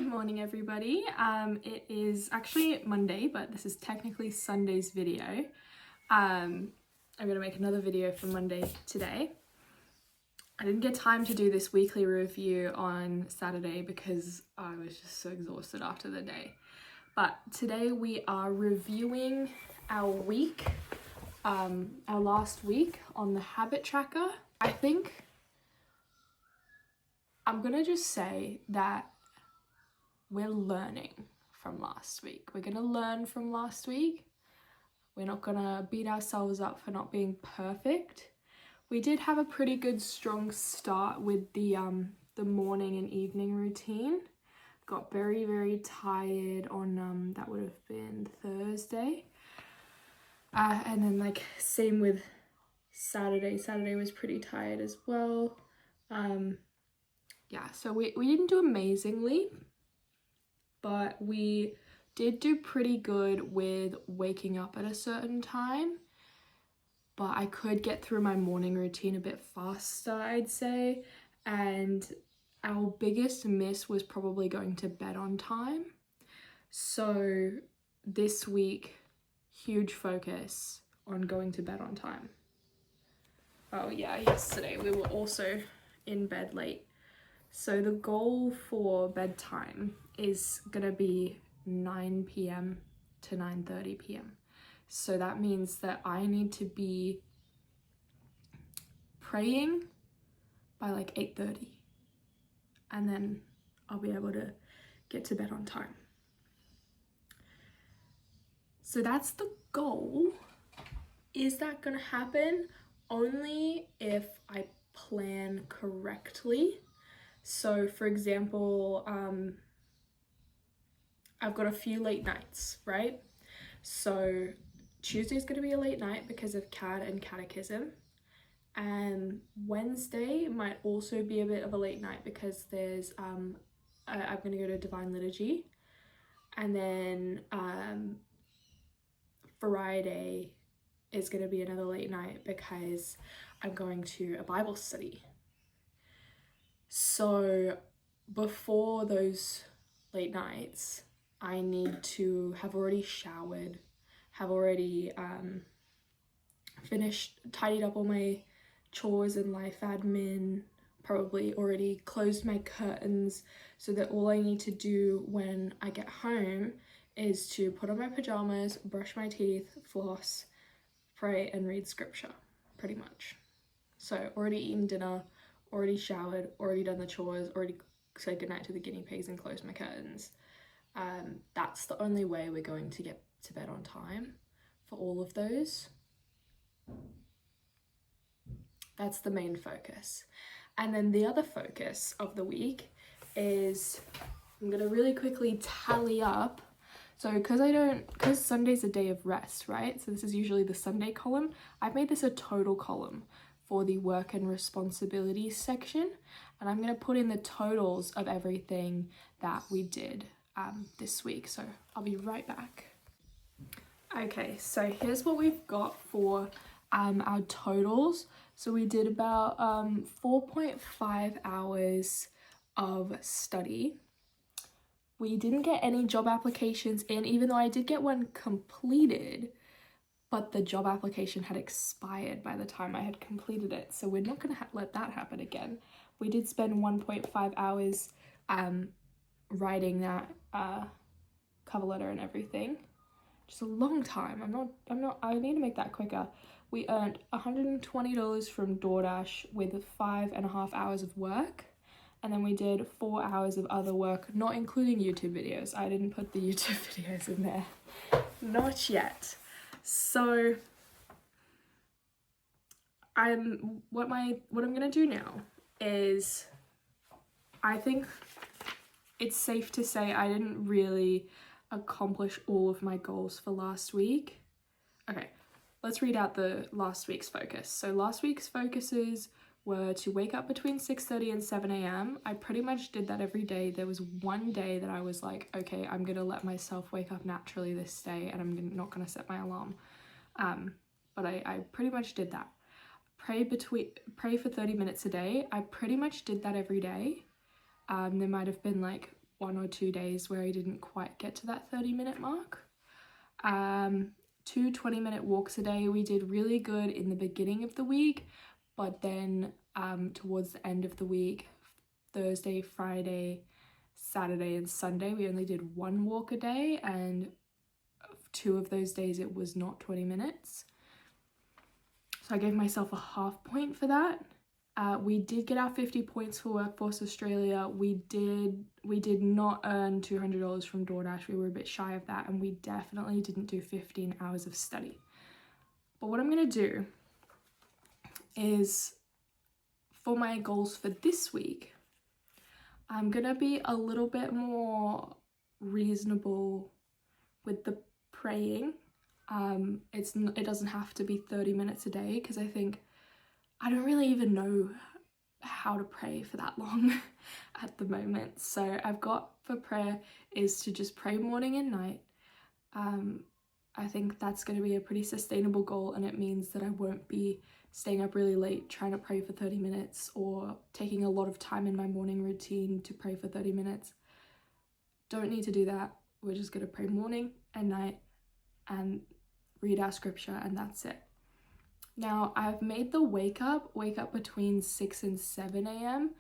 morning everybody. It is actually Monday, but this is technically Sunday's video. I'm gonna make another video for Monday today. I didn't get time to do this weekly review on Saturday because I was just so exhausted after the day. But today we are reviewing our week, our last week on the habit tracker. I think I'm gonna just say that we're learning from last week. We're gonna learn from last week. We're not gonna beat ourselves up for not being perfect. We did have a pretty good strong start with the morning and evening routine. Got very tired on that would have been Thursday. And then like same with Saturday. Saturday was pretty tired as well. Yeah, so we didn't do amazingly, but we did do pretty good with waking up at a certain time. But I could get through my morning routine a bit faster, I'd say. And our biggest miss was probably going to bed on time. So this week, huge focus on going to bed on time. Oh yeah, yesterday we were also in bed late. So the goal for bedtime is gonna be 9 p.m. to 9:30 p.m. So that means that I need to be praying by like 8:30, and then I'll be able to get to bed on time. So that's the goal. Is that gonna happen? Only if I plan correctly. So for example, I've got a few late nights, right? So Tuesday's gonna be a late night because of CAD and catechism. And Wednesday might also be a bit of a late night because there's, I'm gonna go to Divine Liturgy. And then Friday is gonna be another late night because I'm going to a Bible study. So before those late nights, I need to have already showered, have already tidied up all my chores and life admin, probably already closed my curtains, so that all I need to do when I get home is to put on my pajamas, brush my teeth, floss, pray and read scripture, pretty much. So already eaten dinner, already showered, already done the chores, already said goodnight to the guinea pigs and closed my curtains. That's the only way we're going to get to bed on time for all of those. That's the main focus. And then the other focus of the week is, I'm gonna really quickly tally up. So because Sunday's a day of rest, right? So this is usually the Sunday column. I've made this a total column for the work and responsibilities section. And I'm gonna put in the totals of everything that we did this week. So I'll be right back. Okay, so here's what we've got for our totals. So we did about 4.5 hours of study. We didn't get any job applications in, even though I did get one completed, but the job application had expired by the time I had completed it. So we're not gonna let that happen again. We did spend 1.5 hours writing that cover letter and everything. Just a long time. I need to make that quicker. We earned $120 from DoorDash with 5.5 hours of work. And then we did 4 hours of other work, not including YouTube videos. I didn't put the YouTube videos in there. Not yet. So what I'm gonna do now is, I think it's safe to say I didn't really accomplish all of my goals for last week. Okay, let's read out the last week's focus. So last week's focuses were to wake up between 6:30 and 7 a.m. I pretty much did that every day. There was one day that I was like, okay, I'm gonna let myself wake up naturally this day and I'm not gonna set my alarm. But I pretty much did that. Pray for 30 minutes a day. I pretty much did that every day. There might have been like 1 or 2 days where I didn't quite get to that 30-minute mark. 2 20-minute walks a day. We did really good in the beginning of the week, but then towards the end of the week, Thursday, Friday, Saturday and Sunday, we only did 1 walk a day, and 2 of those days it was not 20 minutes. So I gave myself a half point for that. We did get our 50 points for Workforce Australia. We did not earn $200 from DoorDash. We were a bit shy of that, and we definitely didn't do 15 hours of study. But what I'm going to do is, for my goals for this week, I'm going to be a little bit more reasonable with the praying. It doesn't have to be 30 minutes a day, because I don't really even know how to pray for that long at the moment. So I've got for prayer is to just pray morning and night. I think that's going to be a pretty sustainable goal, and it means that I won't be staying up really late trying to pray for 30 minutes or taking a lot of time in my morning routine to pray for 30 minutes. Don't need to do that. We're just going to pray morning and night and read our scripture, and that's it. Now, I've made the wake up between 6 and 7 a.m.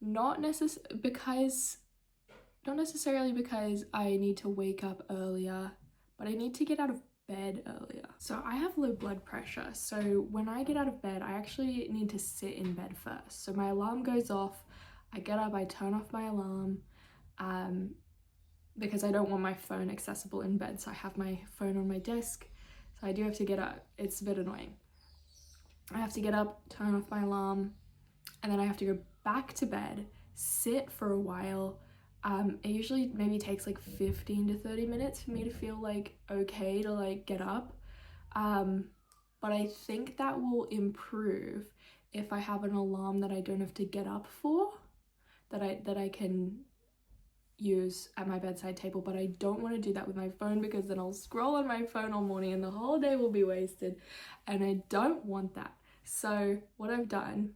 Not necessarily because I need to wake up earlier, but I need to get out of bed earlier. So I have low blood pressure, so when I get out of bed, I actually need to sit in bed first. So my alarm goes off, I get up, I turn off my alarm, because I don't want my phone accessible in bed, so I have my phone on my desk, so I do have to get up. It's a bit annoying. I have to get up, turn off my alarm, and then I have to go back to bed, sit for a while. It usually maybe takes like 15 to 30 minutes for me to feel like okay to like get up. But I think that will improve if I have an alarm that I don't have to get up for, that I can use at my bedside table. But I don't want to do that with my phone, because then I'll scroll on my phone all morning and the whole day will be wasted, and I don't want that. So what I've done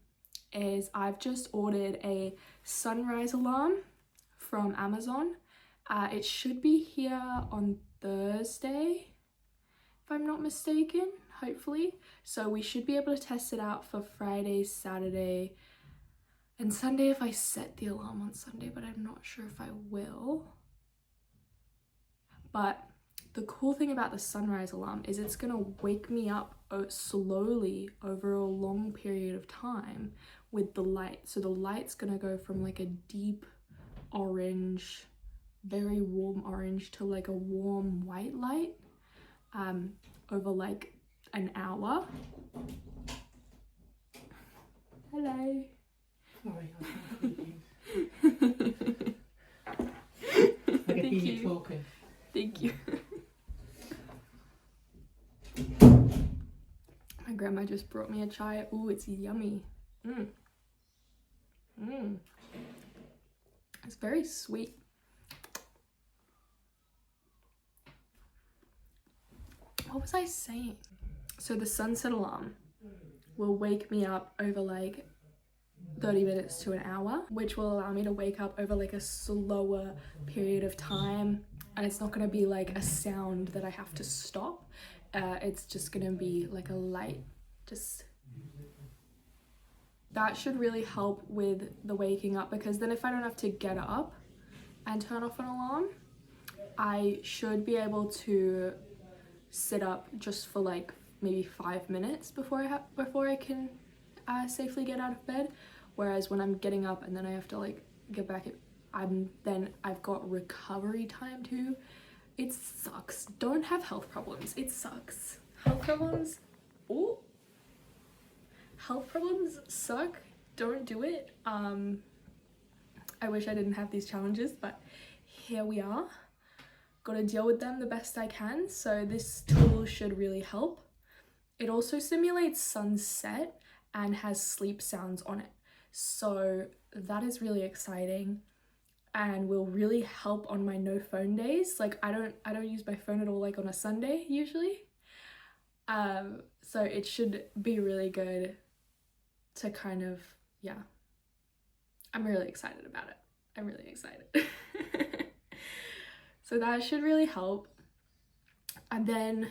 is I've just ordered a sunrise alarm from Amazon. It should be here on Thursday, if I'm not mistaken, hopefully. So we should be able to test it out for Friday, Saturday, and Sunday if I set the alarm on Sunday, but I'm not sure if I will. But the cool thing about the sunrise alarm is it's gonna wake me up slowly over a long period of time with the light. So the light's gonna go from like a deep orange, very warm orange, to like a warm white light over like an hour. Hello. Sorry, I can't hear you. I can hear you talking. Thank you. My grandma just brought me a chai. Ooh, it's yummy. It's very sweet. What was I saying? So the sunset alarm will wake me up over like 30 minutes to an hour, which will allow me to wake up over like a slower period of time, and it's not going to be like a sound that I have to stop. It's just going to be like a light. Just that should really help with the waking up, because then if I don't have to get up and turn off an alarm, I should be able to sit up just for like maybe 5 minutes before I can safely get out of bed. Whereas when I'm getting up and then I have to like get back, I've got recovery time too. It sucks. Don't have health problems. It sucks. Health problems suck. Don't do it. I wish I didn't have these challenges, but here we are. Gotta deal with them the best I can. So this tool should really help. It also simulates sunset and has sleep sounds on it. So that is really exciting and will really help on my no phone days. Like I don't use my phone at all, like on a Sunday usually. So it should be really good to kind of, yeah. I'm really excited about it. I'm really excited. So that should really help. And then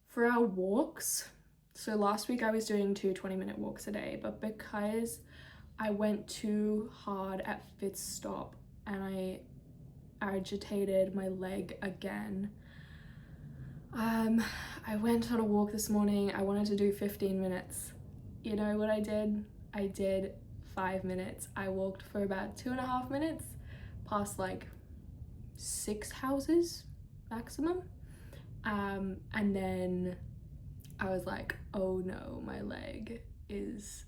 for our walks, so last week I was doing 2 20-minute walks a day, but because I went too hard at fifth stop and I agitated my leg again, I went on a walk this morning. I wanted to do 15 minutes. You know what I did? I did 5 minutes. I walked for about 2.5 minutes past like 6 houses maximum. And then I was like, oh no, my leg is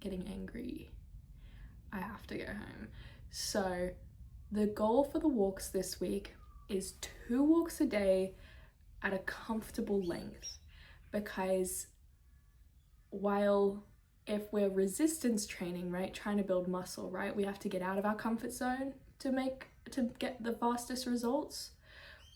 getting angry. I have to go home. So the goal for the walks this week is 2 walks a day at a comfortable length, because while if we're resistance training, right, trying to build muscle, right, we have to get out of our comfort zone to get the fastest results.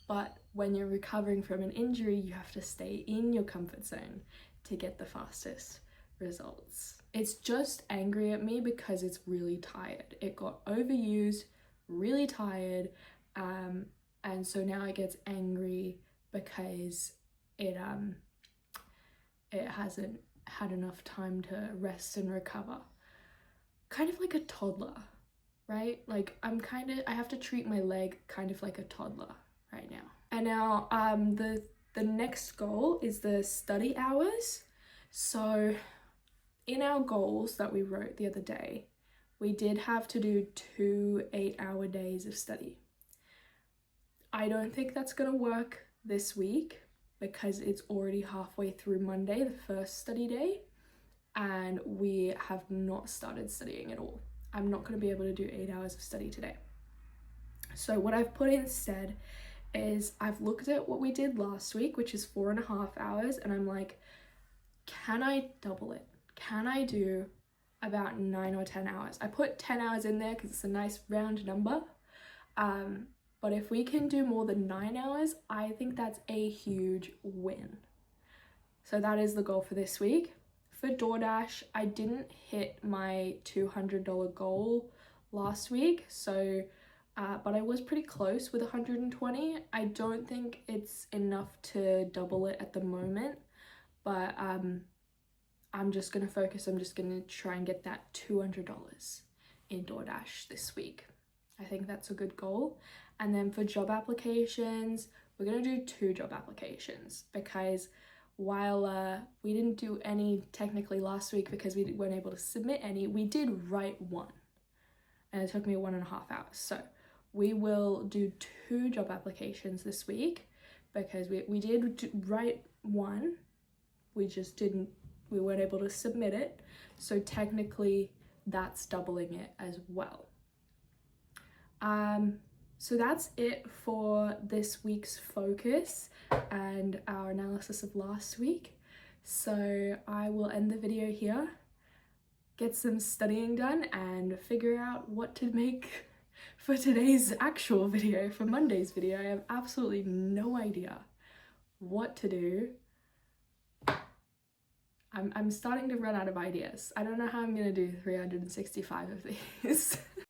But when you're recovering from an injury, you have to stay in your comfort zone to get the fastest results. It's just angry at me because it's really tired. It got overused, really tired, and so now it gets angry because it hasn't had enough time to rest and recover. Kind of like a toddler, right? Like I have to treat my leg kind of like a toddler right now. And now the next goal is the study hours. So in our goals that we wrote the other day, we did have to do 2 8-hour days of study. I don't think that's gonna work this week because it's already halfway through Monday, the first study day, and we have not started studying at all. I'm not gonna be able to do 8 hours of study today. So what I've put instead is I've looked at what we did last week, which is 4.5 hours, and I'm like, can I double it? Can I do about 9 or 10 hours? I put 10 hours in there because it's a nice round number. But if we can do more than 9 hours, I think that's a huge win. So that is the goal for this week. For DoorDash, I didn't hit my $200 goal last week, so but I was pretty close with 120. I don't think it's enough to double it at the moment, but I'm just gonna focus. I'm just gonna try and get that $200 in DoorDash this week. I think that's a good goal. And then for job applications, we're gonna do 2 job applications, because while we didn't do any technically last week because we weren't able to submit any, we did write 1, and it took me 1.5 hours. So we will do 2 job applications this week, because we did write 1, we weren't able to submit it, so technically that's doubling it as well. So that's it for this week's focus and our analysis of last week. So I will end the video here, get some studying done, and figure out what to make for today's actual video, for Monday's video. I have absolutely no idea what to do. I'm starting to run out of ideas. I don't know how I'm gonna do 365 of these.